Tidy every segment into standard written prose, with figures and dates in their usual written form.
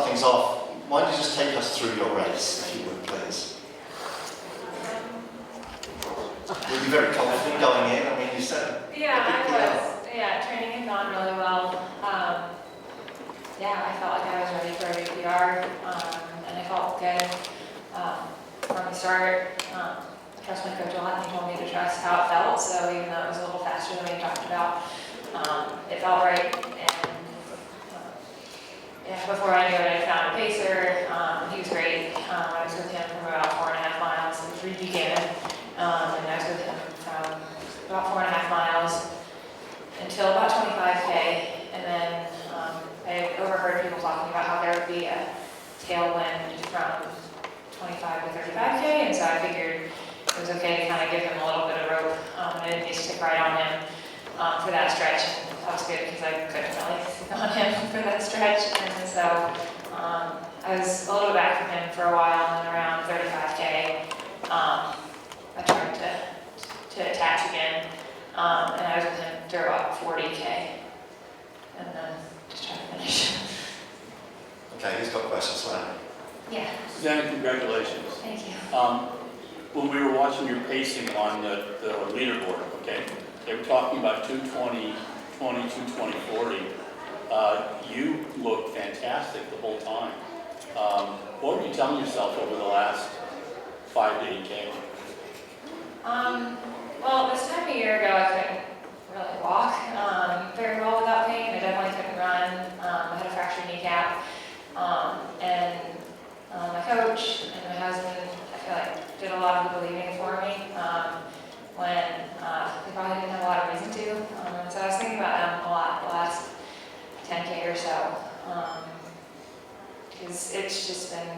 things off, why don't you just take us through your race, if you would, please? Were you very confident going in? I mean, you said... Yeah, I was. Yeah, training had gone really well. Yeah, I felt like I was ready for a new PR, and I felt good from the start. I trust my coach a lot, and he told me to trust how it felt, so even though it was a little faster than we talked about, it felt right. And yeah, before I knew it, I found a pacer. He was great. I was with him from about 4.5 miles through Buchanan, and I was with him from about 4.5 miles until about 25K, and then I overheard people talking about how there would be a tailwind from 25 to 35K, and so I figured it was okay to kind of give him a little bit of rope, and I didn't need to stick right on him for that stretch. And that was good because I couldn't really stick on him for that stretch, and so I was a little bit back from him for a while, and then around 35K, I tried to attach again, and I was with him through about 40K, and then just trying to finish. Okay, who's got questions for him? Yeah. Susanna, congratulations. Thank you. When we were watching your pacing on the leaderboard, okay, they were talking about 2:20, 2:20, 2:20, 40. You looked fantastic the whole time. What were you telling yourself over the last 5 to 8K? Well, this time a year ago, I couldn't really walk very well without pain. I definitely couldn't run. I had a fractured kneecap. And my coach and my husband, I feel like, did a lot of the believing for me when they probably didn't have a lot of reason to. So I was thinking about them a lot the last 10K or so. Because it's just been,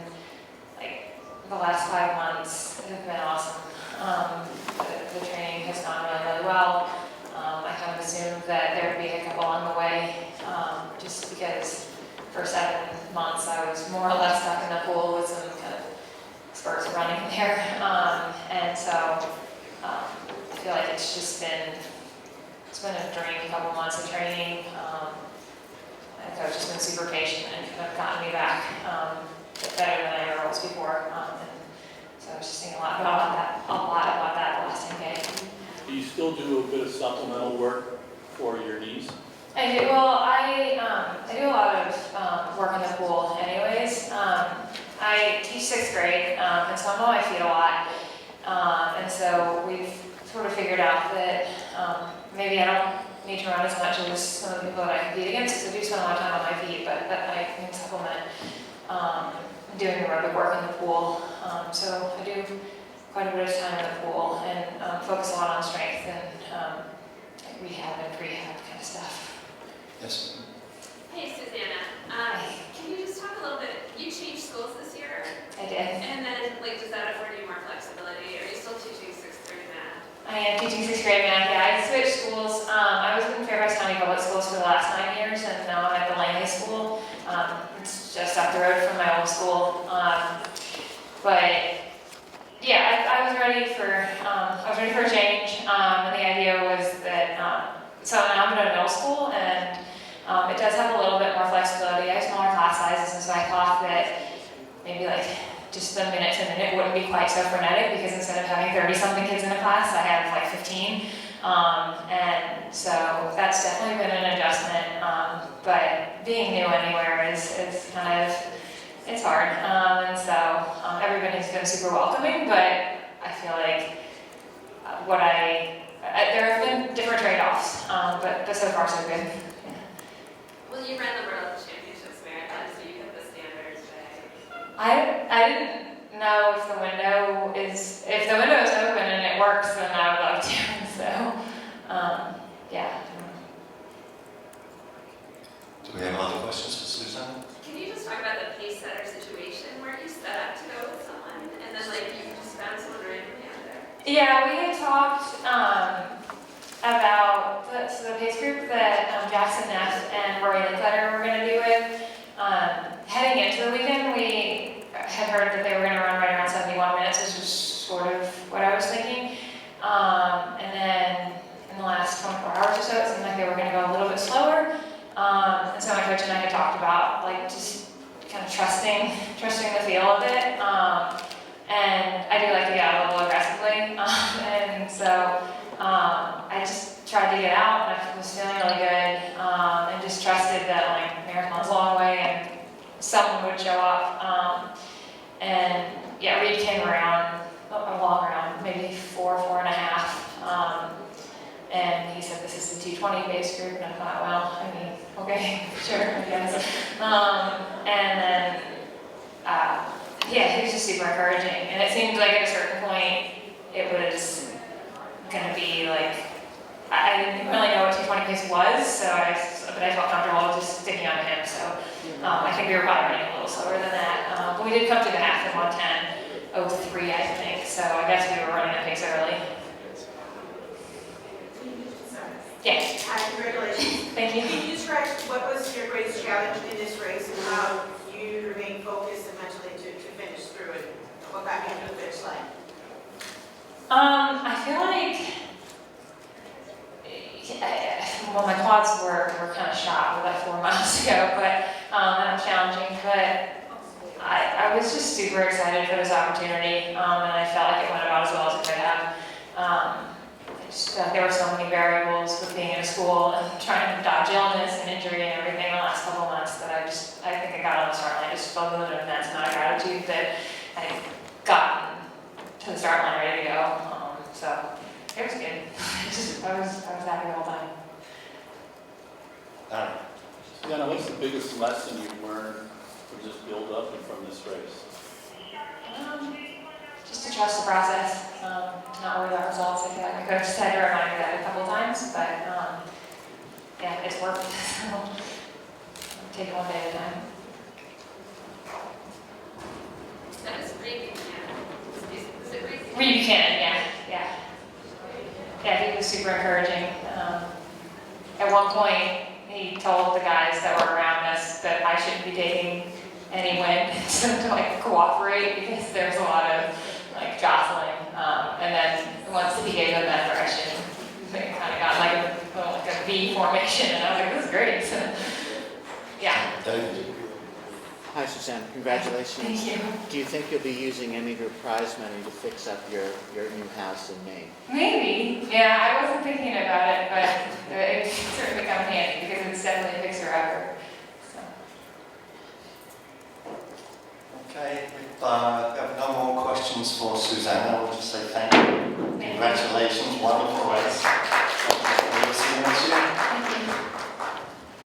like, the last 5 months have been awesome. The training has gone really, really well. I kind of assumed that there would be a hiccup along the way, just because for 7 months I was more or less stuck in the pool with some kind of spurts running there. And so I feel like it's been a dream couple months of training. My coach has been super patient and kind of gotten me back better than I ever was before. So I was just thinking a lot about that the last 10K. Do you still do a bit of supplemental work for your knees? I do. Well, I do a lot of work in the pool anyways. I teach 6th grade, and so I'm on my feet a lot. And so we've sort of figured out that maybe I don't need to run as much as some of the people that I compete against, because I do spend a lot of time on my feet, but that I can supplement doing aerobic work in the pool. So I do quite a bit of time in the pool and focus a lot on strength and like rehab and prehab kind of stuff. Yes. Hey, Susanna. Can you just talk a little bit? You changed schools this year. I did. And then, like, does that afford you more flexibility? Are you still teaching 6th grade math? I am teaching 6th grade math. Yeah, I switched schools. I was in Fairfax County Public Schools for the last 9 years, and now I'm at the Langley School. It's just up the road from my old school. But yeah, I was ready for a change. And the idea was that so now I'm at a middle school, and it does have a little bit more flexibility. I have smaller class sizes, and so I thought that maybe like just the minute to minute wouldn't be quite so frenetic, because instead of having 30-something kids in a class, I have like 15. And so that's definitely been an adjustment. But being new anywhere is kind of, it's hard. And so everybody's been super welcoming, but I feel like there have been different trade-offs, but so far so good. Yeah. Well, you ran the World Championships marathon, so you hit the standards, right? I didn't know if the window is open and it works, then I would love to. So, yeah. Do we have other questions for Susanna? Can you just talk about the pace setter situation where you set up to go with someone and then like you just found someone randomly out there? Yeah, we had talked about the pace group that Jackson Neff and Rory Linkletter were going to do with. Heading into the weekend, we had heard that they were going to run right around 71 minutes, which was sort of what I was thinking. And then in the last 24 hours or so, it seemed like they were going to go a little bit slower. And so my coach and I had talked about like just kind of trusting the feel of it. And I do like to get out a little aggressively. And so I just tried to get out, and I was feeling really good, and just trusted that like marathon's a long way and someone would show up. And yeah, Reed came around, along around maybe 4.5. And he said, this is the 220 base group, and I thought, well, I mean, okay, sure, I guess. And then, yeah, he was just super encouraging. And it seemed like at a certain point, it was gonna be like, I didn't really know what 220 pace was, but I felt comfortable just sticking on to him. So I think we were probably running a little slower than that. But we did come through the half in 1:10:03, I think. So I guess we were running that pace early. Yeah. Congratulations. Thank you. Can you describe what was your greatest challenge in this race and how you remained focused and mentally to finish through it? What got you to the finish line? I feel like, well, my quads were kind of shot with that 4 miles ago, but that was challenging. But I was just super excited for this opportunity, and I felt like it went about as well as it could have. I just felt like there were so many variables with being in a school and trying to dodge illness and injury and everything the last couple of months that I think I got on the start line. I just felt with an immense amount of gratitude that I had gotten to the start line ready to go. So it was good. I was happy the whole time. Susanna, what's the biggest lesson you've learned from this build-up and from this race? Just to trust the process, not worry about results. I feel like my coach had to remind me that a couple times, but yeah, it's worked. So take it one day at a time. That was Reed Buchanan. Was it Reed? Reed Buchanan, yeah. Yeah, he was super encouraging. At one point, he told the guys that were around us that I shouldn't be taking any wind to like cooperate because there's a lot of like jostling. And then once he gave them that direction, they kind of got like a V formation, and I was like, this is great. So, yeah. David. Hi, Susanna. Congratulations. Thank you. Do you think you'll be using any of your prize money to fix up your new house in Maine? Maybe. Yeah, I wasn't thinking about it, but it certainly comes handy because it's definitely a fixer-upper. So. Okay, we have no more questions for Susanna. I'll just say thank you. Congratulations, wonderful race.